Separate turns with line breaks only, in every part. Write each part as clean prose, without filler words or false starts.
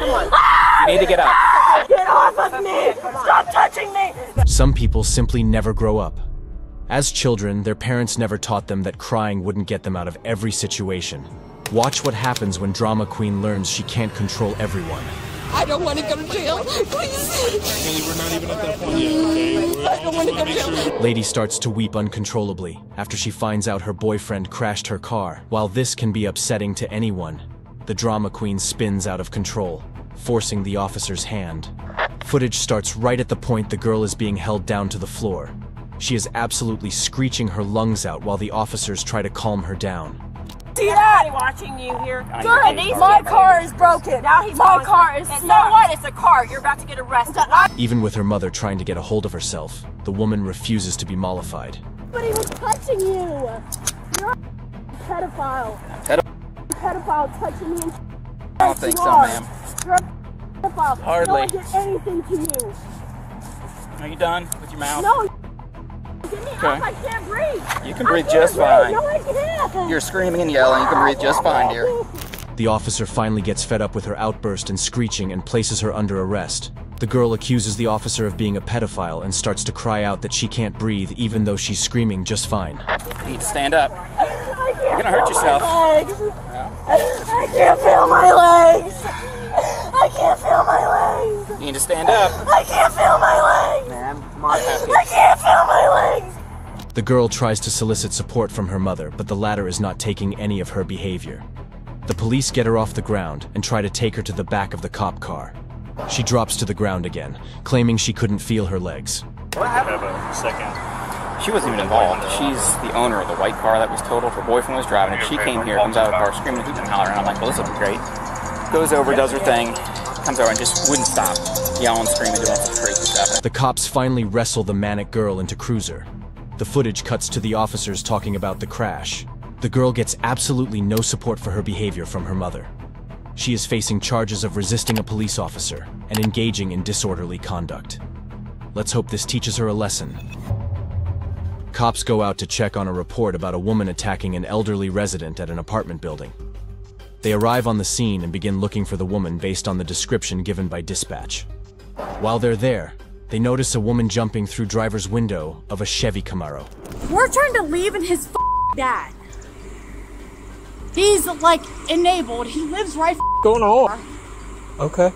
Come on. You need to get up.
Get off of me! Stop touching me!
Some people simply never grow up. As children, their parents never taught them that crying wouldn't get them out of every situation. Watch what happens when drama queen learns she can't control everyone.
I don't want to go to jail, please.
We're not even at that point yet, okay?
I don't want to go to jail.
Lady starts to weep uncontrollably after she finds out her boyfriend crashed her car. While this can be upsetting to anyone, the drama queen spins out of control, forcing the officer's hand. Footage starts right at the point the girl is being held down to the floor. She is absolutely screeching her lungs out while the officers try to calm her down.
See that?
Watching you here.
Good. My car is broken. Now my car is
so what? It's a car. You're about to get arrested.
Even with her mother trying to get a hold of herself, the woman refuses to be mollified.
But he was touching you. You're a pedophile. Pedophile touching me.
I don't think so, ma'am.
You're a pedophile.
Hardly.
No one did anything to you.
Are you done with your mouth?
No. Get me off. I can't breathe.
You can breathe just fine.
No, I can't.
You're screaming and yelling. You can breathe just fine, dear.
The officer finally gets fed up with her outburst and screeching and places her under arrest. The girl accuses the officer of being a pedophile and starts to cry out that she can't breathe even though she's screaming just fine.
You need to stand up. You're gonna hurt yourself.
I can't feel my legs. I can't feel my legs.
You need to stand up.
I can't feel my legs.
Ma'am, come on,
I can't feel my legs.
The girl tries to solicit support from her mother, but the latter is not taking any of her behavior. The police get her off the ground and try to take her to the back of the cop car. She drops to the ground again, claiming she couldn't feel her legs.
What happened? Have a second.
She wasn't even involved. She's the owner of the white car that was totaled. Her boyfriend was driving it. She came here, comes out of the car, screaming, hooting and hollering. I'm like, well, this will be great. Goes over, does her thing, comes over and just wouldn't stop. Yelling, screaming, doing some crazy stuff.
The cops finally wrestle the manic girl into cruiser. The footage cuts to the officers talking about the crash. The girl gets absolutely no support for her behavior from her mother. She is facing charges of resisting a police officer and engaging in disorderly conduct. Let's hope this teaches her a lesson. Cops go out to check on a report about a woman attacking an elderly resident at an apartment building. They arrive on the scene and begin looking for the woman based on the description given by dispatch. While they're there, they notice a woman jumping through driver's window of a Chevy Camaro.
We're trying to leave and his dad. He's like enabled. He lives right
going on. Okay.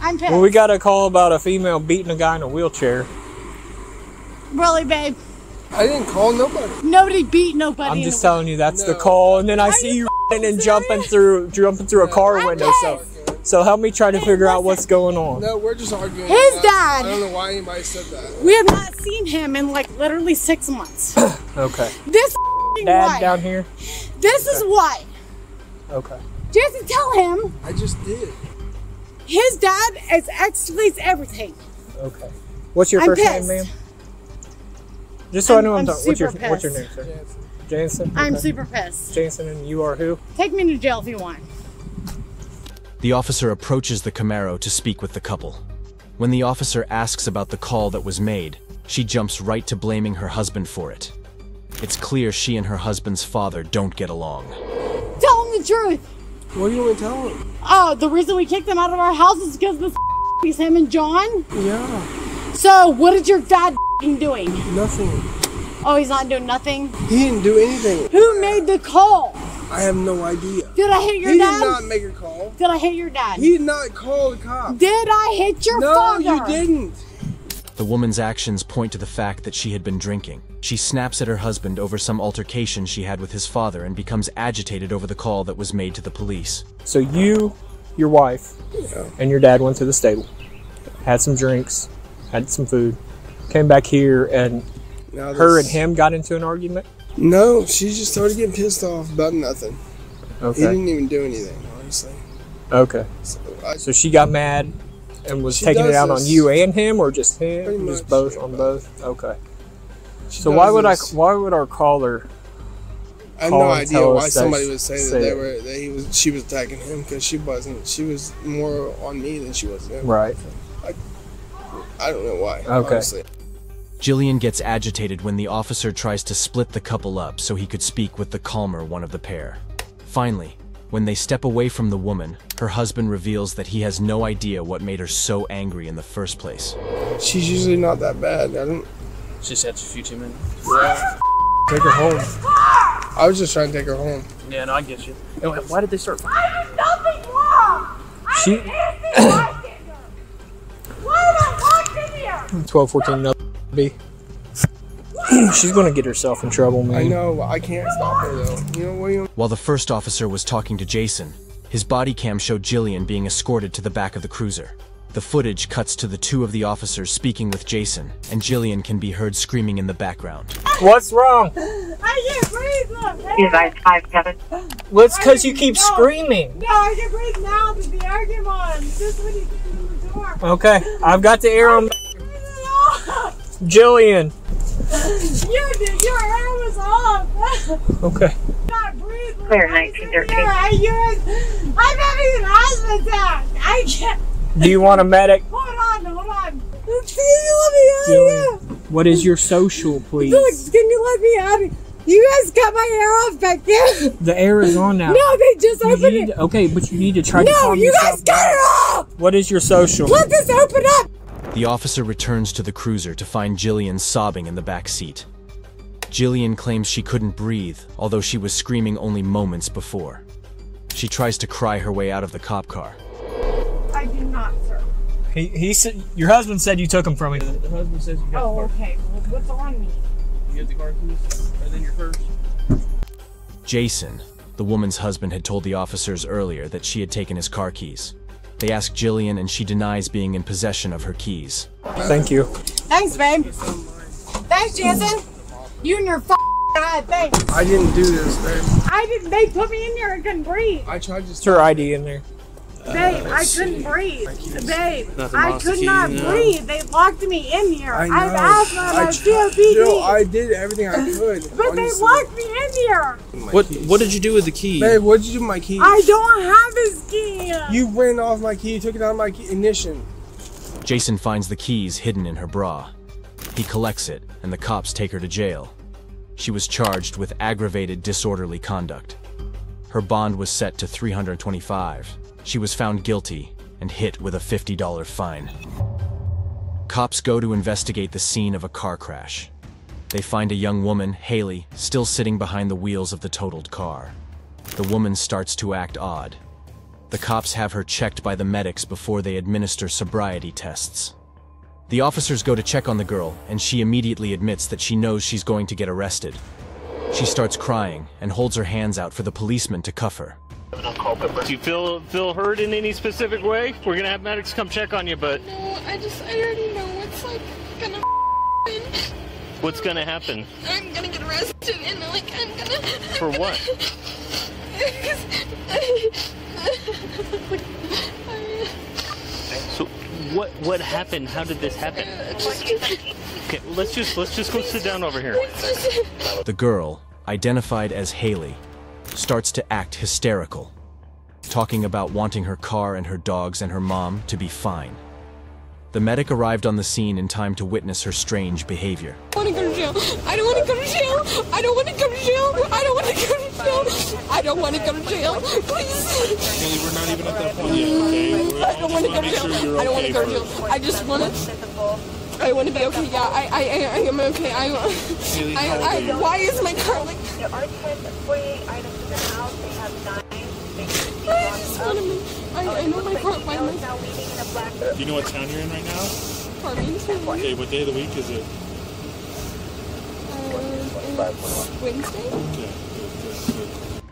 I'm pissed.
Well, we got a call about a female beating a guy in a wheelchair.
Really, babe?
I didn't call nobody.
Nobody beat nobody.
I'm just telling you that's the call, and then I see you and jumping through a car window. So help me try to figure out what's going on.
No, we're just arguing.
His dad.
I don't know why anybody said that.
We have not seen him in like literally 6 months.
Okay.
This
dad
why.
Down here.
This is why.
Okay.
Just tell him.
I just did.
His dad escalates everything.
Okay. What's your first name, ma'am? Just so I know I'm talking. What's your name, sir? Jansen.
I'm super pissed.
Jansen, and you are who?
Take me to jail if you want.
The officer approaches the Camaro to speak with the couple. When the officer asks about the call that was made, she jumps right to blaming her husband for it. It's clear she and her husband's father don't get along.
Tell him the truth.
What do you want to tell him?
Oh, the reason we kicked him out of our house is because this is him and John?
Yeah.
So, what is your dad doing?
Nothing.
Oh, he's not doing nothing?
He didn't do anything.
Who made the call?
I have no idea.
Did I hit your
dad?
dad?
He did not make a call.
Did I hit your dad?
He did not call the cops.
Did I hit your father?
No, you didn't.
The woman's actions point to the fact that she had been drinking. She snaps at her husband over some altercation she had with his father and becomes agitated over the call that was made to the police.
So you, your wife, and your dad went to the stable, had some drinks, had some food, came back here, and her and him got into an argument?
No, she just started getting pissed off about nothing.
Okay.
He didn't even do anything, honestly.
Okay. So she got mad and was taking it out on you and him, or just him?
Pretty much.
Just both on both? Okay. So why would our caller
I have no idea why somebody
that
would say that she was attacking him, because she wasn't. She was more on me than she was him.
Right.
I don't know why.
Okay.
Honestly.
Jillian gets agitated when the officer tries to split the couple up so he could speak with the calmer one of the pair. Finally, When they step away from the woman, her husband reveals that he has no idea what made her so angry in the first place.
She's usually not that bad.
She said a few too many.
Yeah. Take her home. I was just trying to take her home.
Yeah, no, I get you. Why did they start fighting?
I did nothing wrong. I did nothing. Why did I walk in here?
12, 14, no, B. She's gonna get herself in trouble, man.
I know, I can't stop her though. You know, William?
While the first officer was talking to Jason, his body cam showed Jillian being escorted to the back of the cruiser. The footage cuts to the two of the officers speaking with Jason, and Jillian can be heard screaming in the background.
What's wrong?
I can't breathe.
You guys 5'7".
Well, it's because you keep screaming.
No, I can breathe now. There's the argument on. This when he came in the door.
Okay, I've got the air on. Jillian.
Your air was off.
Okay.
Not breathing.
Clear 1913.
I'm having an asthma attack. I can't.
Do you want a medic?
Hold on. Can you let me out of here?
What is your social, please?
Look, can you let me out of here? You guys got my air off back there.
The air is on now.
No, they just opened it.
Okay, but you need to try to
No,
calm
you
yourself
guys got it off.
What is your social?
Let this open up.
The officer returns to the cruiser to find Jillian sobbing in the back seat. Jillian claims she couldn't breathe, although she was screaming only moments before. She tries to cry her way out of the cop car.
I do not, sir.
He said your husband said you took him from him.
The husband says you got the car.
Okay. Well, what's on me?
You get the car keys, and then your purse.
Jason, the woman's husband, had told the officers earlier that she had taken his car keys. They ask Jillian, and she denies being in possession of her keys.
Thank you.
Thanks, babe. Thanks, Jason. You and your God, thanks.
I didn't do this, babe.
I didn't. They put me in here and couldn't breathe.
I tried to.
It's her ID in there.
Babe, I couldn't breathe. Babe, I could not breathe. They locked me in here.
I know.
I've asked them about COPD.
No, I did everything I could.
But they locked me in here.
What did you do with the key?
Babe, what did you do with my key?
I don't have his key.
You ran off my key, took it out of my ignition.
Jason finds the keys hidden in her bra. He collects it, and the cops take her to jail. She was charged with aggravated disorderly conduct. Her bond was set to $325. She was found guilty and hit with a $50 fine. Cops go to investigate the scene of a car crash. They find a young woman, Haley, still sitting behind the wheels of the totaled car. The woman starts to act odd. The cops have her checked by the medics before they administer sobriety tests. The officers go to check on the girl, and she immediately admits that she knows she's going to get arrested. She starts crying and holds her hands out for the policeman to cuff her.
Do you feel hurt in any specific way? We're gonna have medics come check on you, but
No, I already know what's like gonna happen.
what's gonna happen?
I'm gonna get arrested and I'm gonna.
For what? So what happened? How did this happen? Okay, let's just go sit down over here.
The girl, identified as Haley, starts to act hysterical, talking about wanting her car and her dogs and her mom to be fine. The medic arrived on the scene in time to witness her strange behavior.
I don't want to go to jail. I don't want to go to jail. I don't want to go to jail. I don't want to go to jail. I don't want to go to jail. Please.
Haley, we're not even at that point yet, okay?
I don't want to go to jail. I don't want to go to jail. I just want to. I want to be okay. Yeah, I am okay. Why is my car like?
There are 48 items in the house. They have 9.
I just want to. I know my car. Why am I?
Do you know what town you're in right now?
Farmington.
Okay, what day of the week is it?
Wednesday.
Okay, good.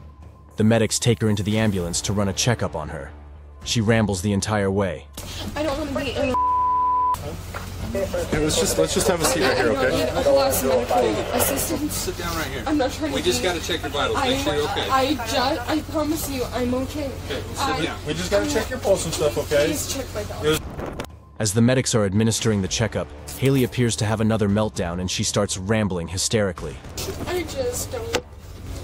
The medics take her into the ambulance to run a checkup on her. She rambles the entire way.
I don't want to be in.
Hey, let's just have a seat right here, okay?
I lost medical assistance.
Sit down right here.
I'm not trying to.
We just got to check your vitals. Make sure you're okay.
I promise you, I'm okay.
Okay, sit down. We just got to check your pulse and stuff, okay?
Please check my vitals.
As the medics are administering the checkup, Haley appears to have another meltdown and she starts rambling hysterically.
I just don't.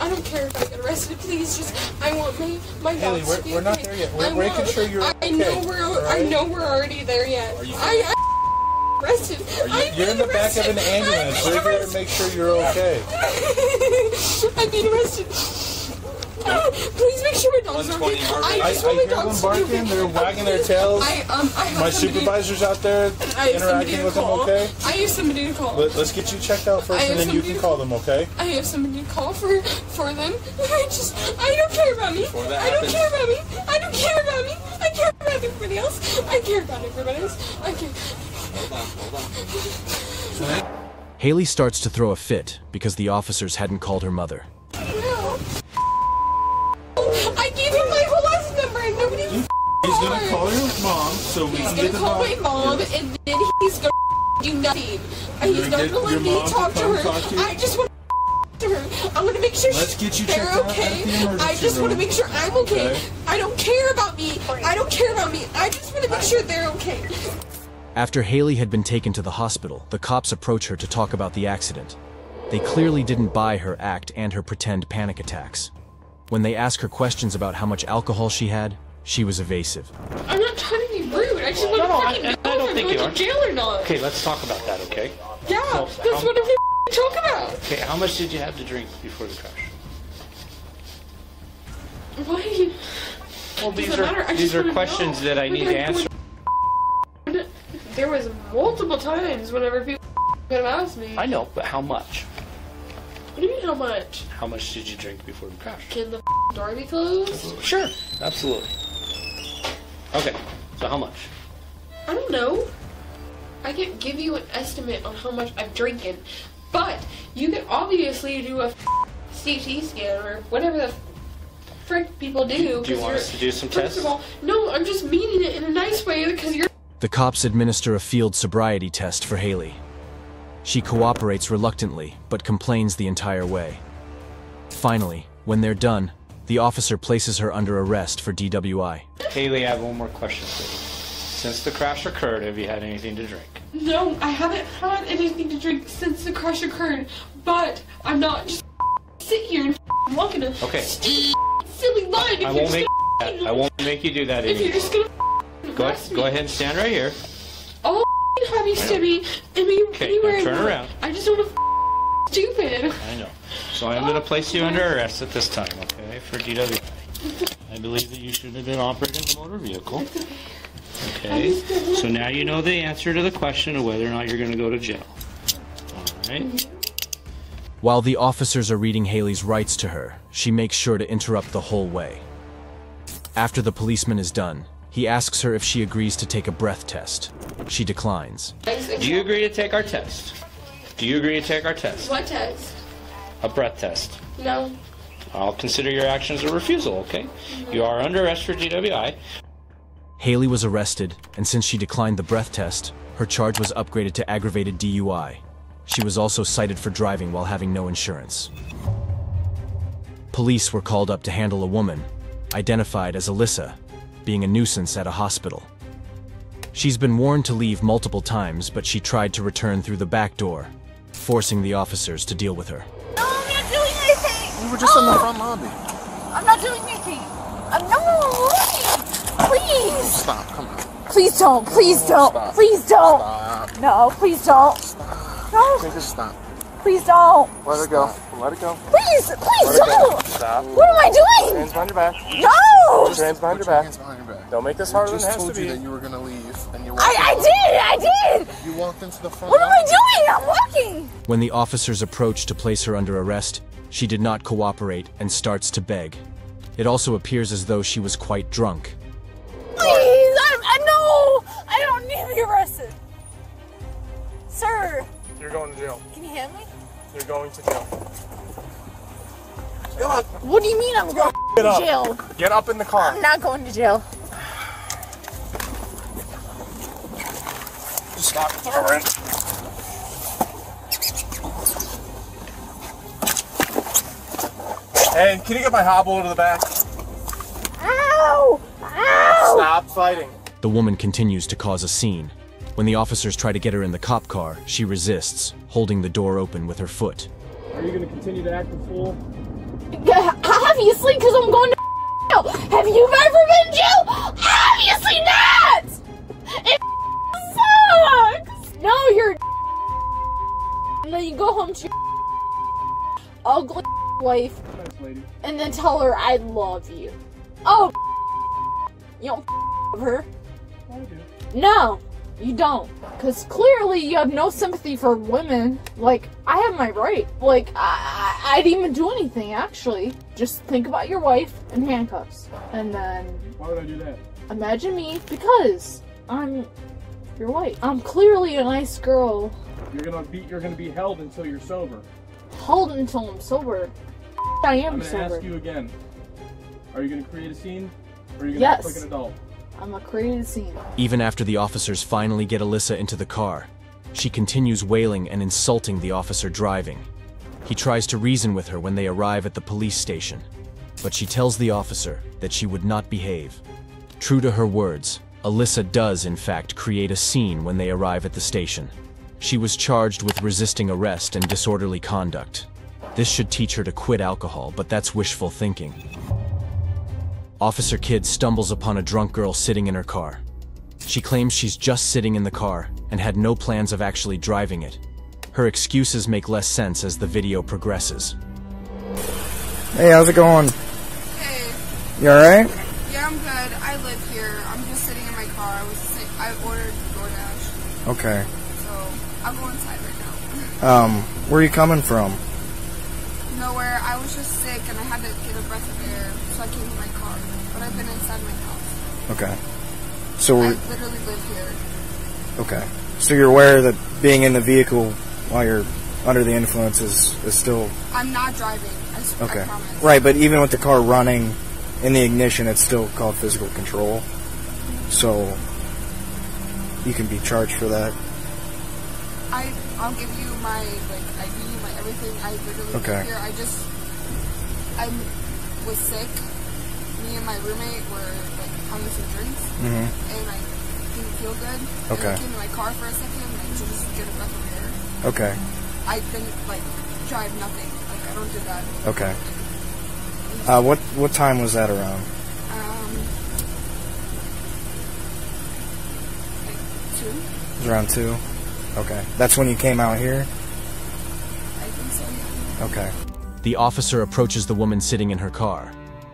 I don't care if I get arrested. Please, just I want my
Haley,
dogs to be
we're not
okay.
there yet. We're making sure you're okay.
I know we're already there yet.
Are you
Arrested.
You're in the back of an ambulance. We're here to make sure you're okay.
I'm being arrested. Please make sure my dogs are okay. I just want my dogs to be okay.
They're wagging their tails. My supervisor's out there interacting with them, okay?
I have somebody to call.
Let's get you checked out first, and then you can call them, okay?
I have somebody to call for them. I don't care about me. I don't care about me. I don't care about me. I care about everybody else. I care about everybody else. I care.
Hold on.
Haley starts to throw a fit because the officers hadn't called her mother.
No. I gave him my whole life number and nobody was.
He's gonna call your mom so we can get the dog.
He's gonna call my mom and then he's gonna do nothing. He's not gonna let me talk to her. I just want to her. I want to make sure they're okay. I just want to make sure I'm okay. I don't care about me. I don't care about me. I just want to make sure they're okay.
After Haley had been taken to the hospital, the cops approach her to talk about the accident. They clearly didn't buy her act and her pretend panic attacks. When they ask her questions about how much alcohol she had, she was evasive.
I'm not trying to be rude. I just want to fucking know if I'm going to jail or not.
Okay, let's talk about that, okay?
Yeah, that's what I'm going to talk about.
Okay, how much did you have to drink before the crash?
Why?
Well, these are questions that I need to answer.
There was multiple times whenever people could have asked me.
I know, but how much?
What do you mean how much?
How much did you drink before the crash?
Can the door be closed?
Sure, absolutely. Okay, so how much?
I don't know. I can't give you an estimate on how much I'm drinking, but you can obviously do a CT scan or whatever the frick people do.
Do you want us to do some tests?
First of all, no, I'm just meaning it in a nice way because you're.
The cops administer a field sobriety test for Haley. She cooperates reluctantly, but complains the entire way. Finally, when they're done, the officer places her under arrest for DWI.
Haley, I have one more question for you. Since the crash occurred, have you had anything to drink?
No, I haven't had anything to drink since the crash occurred, but I'm not just sit here and walking a silly line.
I won't make you do that
if
anymore.
you're just gonna
Go ahead and stand right here.
I'll have you stimmy anywhere
now turn around.
I just don't want to stupid.
I know. So I'm going to place you under arrest at this time, okay, for DWI. I believe that you should have been operating a motor vehicle. Okay, so now you know the answer to the question of whether or not you're going to go to jail. All right.
While the officers are reading Haley's rights to her, she makes sure to interrupt the whole way. After the policeman is done, he asks her if she agrees to take a breath test. She declines.
Do you agree to take our test? Do you agree to take our test?
What test?
A breath test.
No.
I'll consider your actions a refusal, okay? You are under arrest for DWI.
Haley was arrested, and since she declined the breath test, her charge was upgraded to aggravated DUI. She was also cited for driving while having no insurance. Police were called up to handle a woman, identified as Alyssa, being a nuisance at a hospital. She's been warned to leave multiple times, but she tried to return through the back door, forcing the officers to deal with her.
No, I'm not doing anything!
We were just in the front lobby.
I'm not doing anything! No! Please!
Stop, come on.
Please don't! Please don't!
Stop.
Please don't!
Stop.
No, please don't!
Stop.
No!
Just stop.
Please don't!
Let her go. Let it go.
Please! Please
Let
don't!
Stop.
What am I doing?
Hands behind your back.
No!
Put your hands behind your back.
Hands behind your back.
Don't make this harder than it has to be.
I just told you that you were going to leave, and you
I did!
You walked into the front.
What am I doing? I'm walking!
When the officers approach to place her under arrest, she did not cooperate and starts to beg. It also appears as though she was quite drunk.
Please! No! I don't need to be arrested. Sir!
You're going to jail.
Can you hand me?
You're going to jail.
What do you mean I'm going to jail?
Get up in the car.
I'm not going to jail.
Stop. Throw her in. Hey, can you get my hobble to the back?
Ow! Ow!
Stop fighting.
The woman continues to cause a scene. When the officers try to get her in the cop car, she resists, holding the door open with her foot.
Are you going to continue to act a fool?
Obviously, because I'm going to jail. Have you ever been in jail? Obviously not! It sucks! No, you're and then you go home to your ugly wife.
lady.
And then tell her I love you. Oh, you don't love her.
I do.
No, you don't. Because clearly you have no sympathy for women. Like, I have my right. Like, I didn't even do anything, actually. Just think about your wife in handcuffs. And then...
Why would I do that?
Imagine me, because I'm your wife. I'm clearly a nice girl.
You're gonna be held until you're sober.
Held until I'm sober. I am sober.
I'm gonna ask you again. Are you gonna create a scene? Or are you gonna act like an adult?
I'm gonna create a scene.
Even after the officers finally get Alyssa into the car, she continues wailing and insulting the officer driving. He tries to reason with her when they arrive at the police station, but she tells the officer that she would not behave. True to her words, Alyssa does in fact create a scene when they arrive at the station. She was charged with resisting arrest and disorderly conduct. This should teach her to quit alcohol, but that's wishful thinking. Officer Kidd stumbles upon a drunk girl sitting in her car. She claims she's just sitting in the car and had no plans of actually driving it. Her excuses make less sense as the video progresses.
Hey, how's it going?
Hey.
You alright?
Yeah, I'm good. I live here. I'm just sitting in my car. I ordered DoorDash.
Okay.
So, I'll go inside right now.
Where are you coming from?
Nowhere. I was just sick and I had to get a breath of air, so I came to my car. But I've been inside my house.
Okay. So
I literally live here.
Okay. So you're aware that being in the vehicle while you're under the influence is still...
I'm not driving. I promise.
Right, but even with the car running in the ignition, it's still called physical control. So you can be charged for that.
I'll give you my ID, my everything. I literally live here. I was sick. Me and my roommate were having some drinks, and I didn't feel good.
Okay.
And I came to my car for a second, to just get a breath of air.
Okay.
I didn't drive nothing. I don't do that.
Okay. What time was that around?
2.
It was around 2? Okay. That's when you came out here?
I think so, yeah.
Okay.
The officer approaches the woman sitting in her car.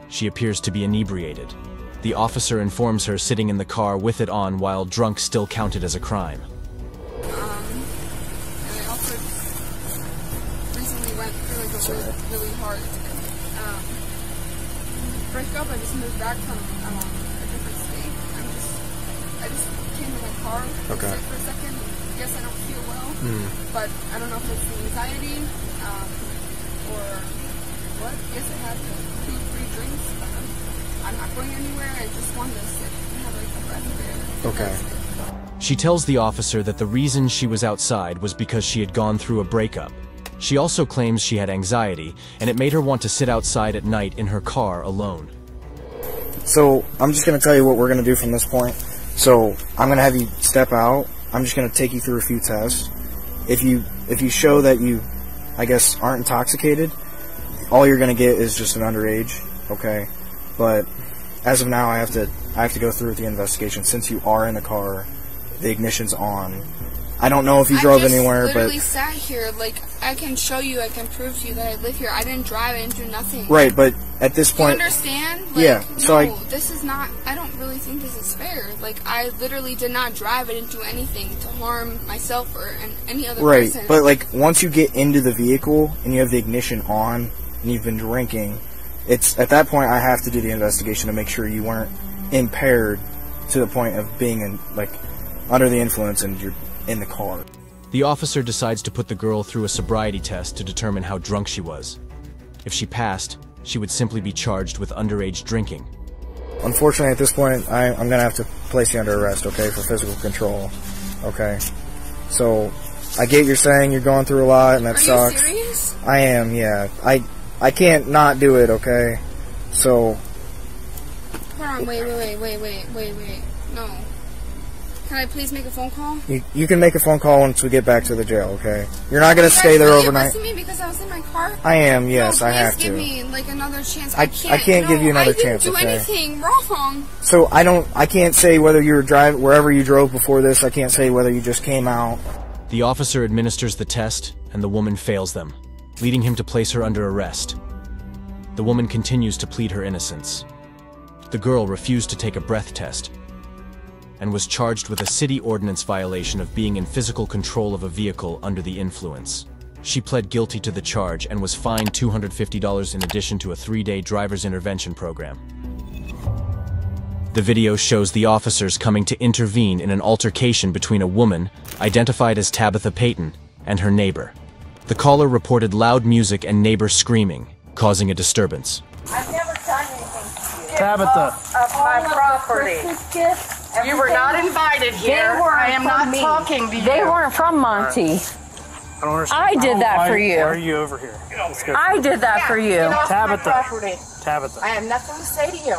She appears to be inebriated. The officer informs her sitting in the car with it on while drunk still counted as a crime.
And I also recently went through a really hard breakup. I just moved back from a different state. I just came to my car, sit for a second. I guess I don't feel well, but I don't know if it's the anxiety or what. I guess I had 2-3 drinks, but I'm not going anywhere. I just wanted to sit and have a breath of air.
Okay.
She tells the officer that the reason she was outside was because she had gone through a breakup. She also claims she had anxiety, and it made her want to sit outside at night in her car alone.
So, I'm just going to tell you what we're going to do from this point. So, I'm going to have you step out. I'm just going to take you through a few tests. If you show that you, I guess, aren't intoxicated, all you're going to get is just an underage, okay? But as of now, I have to go through with the investigation. Since you are in the car, the ignition's on. I don't know if you drove anywhere, but... I
literally sat here. I can show you, I can prove to you that I live here. I didn't drive, I didn't do nothing.
Right, but at this point...
You understand?
Yeah, so
no, this is not... I don't really think this is fair. I literally did not drive. I didn't do anything to harm myself or any other person.
Right, but, once you get into the vehicle and you have the ignition on and you've been drinking, it's... At that point, I have to do the investigation to make sure you weren't impaired to the point of being, under the influence and you're in the car.
The officer decides to put the girl through a sobriety test to determine how drunk she was. If she passed, she would simply be charged with underage drinking.
Unfortunately, at this point, I'm going to have to place you under arrest, okay, for physical control, okay? So, I get you're saying you're going through a lot, and that sucks.
Are you serious?
I am, yeah. I can't not do it, okay? So...
Hold on, wait. No. Can I please make a phone call?
You can make a phone call once we get back to the jail, okay? You're not going to stay there overnight.
Are you arresting me because I was in my car?
I am, yes, I have to.
Please give me, another chance.
I can't give you another chance, okay?
I didn't do anything wrong.
So, I can't say whether you were driving, wherever you drove before this, I can't say whether you just came out.
The officer administers the test, and the woman fails them, leading him to place her under arrest. The woman continues to plead her innocence. The girl refused to take a breath test and was charged with a city ordinance violation of being in physical control of a vehicle under the influence. She pled guilty to the charge and was fined $250 in addition to a 3-day driver's intervention program. The video shows the officers coming to intervene in an altercation between a woman, identified as Tabitha Payton, and her neighbor. The caller reported loud music and neighbors screaming, causing a disturbance.
I've never done anything to you.
Tabitha.
Of my property. You were not invited here. I am not talking to you.
They weren't from Monty. I did that for you.
Why are you over here?
I did that for you.
Tabitha. Tabitha.
I have nothing to say to you.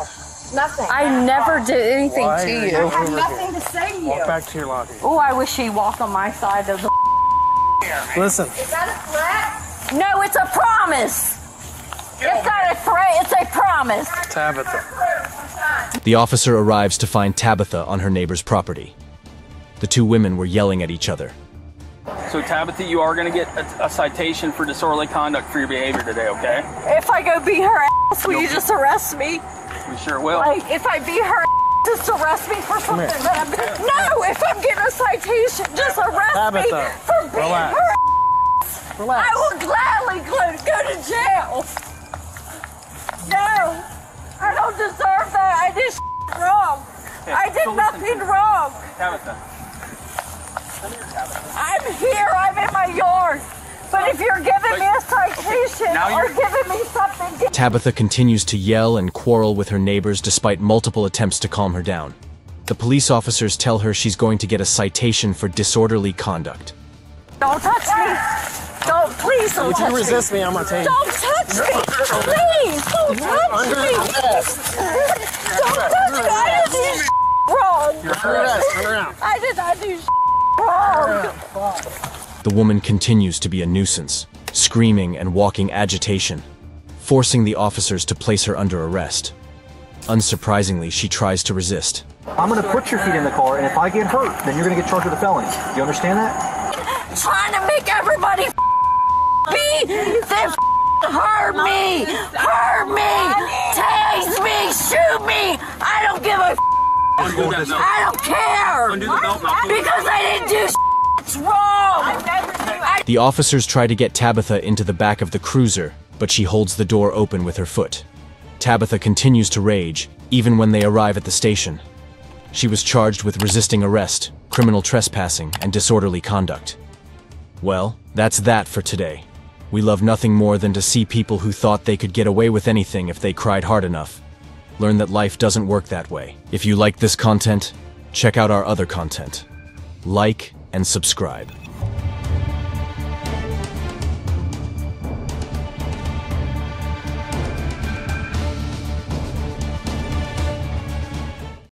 Nothing.
I never did anything to you.
I have nothing to say to you.
Walk back to your lobby.
Oh, I wish he'd walk on my side of the
Listen.
Is that a threat?
No, it's a promise. It's not a threat, it's a promise.
Tabitha.
The officer arrives to find Tabitha on her neighbor's property. The two women were yelling at each other.
So Tabitha, you are going to get a citation for disorderly conduct for your behavior today, okay?
If I go beat her ass, will you just arrest me?
We sure will.
Like, if I beat her ass, just arrest me for something that I'm... No, if I'm getting a citation, just arrest
Tabitha,
me for beating
relax.
her ass.
Relax.
I will gladly go to jail. No, I don't deserve that. I did wrong.
Okay,
I did nothing wrong.
Tabitha.
I'm here. I'm in my yard. But if you're giving me a citation or giving me something...
Tabitha continues to yell and quarrel with her neighbors despite multiple attempts to calm her down. The police officers tell her she's going to get a citation for disorderly conduct.
Don't touch me. Don't, please don't touch me.
If you resist me, I'm going to take you.
Don't touch me. Please, don't touch me. Don't touch me. I didn't do wrong.
You're under arrest. Turn around.
I did not do wrong.
The woman continues to be a nuisance, screaming and walking agitation, forcing the officers to place her under arrest. Unsurprisingly, she tries to resist.
I'm going to put your feet in the car, and if I get hurt, then you're going to get charged with a felony. You understand that?
Trying to make everybody be, they hurt me, tase me, shoot me. I don't give a I don't care because I didn't do it's wrong.
The officers try to get Tabitha into the back of the cruiser, but she holds the door open with her foot. Tabitha continues to rage, even when they arrive at the station. She was charged with resisting arrest, criminal trespassing, and disorderly conduct. Well, that's that for today. We love nothing more than to see people who thought they could get away with anything if they cried hard enough learn that life doesn't work that way. If you like this content, check out our other content. Like and subscribe.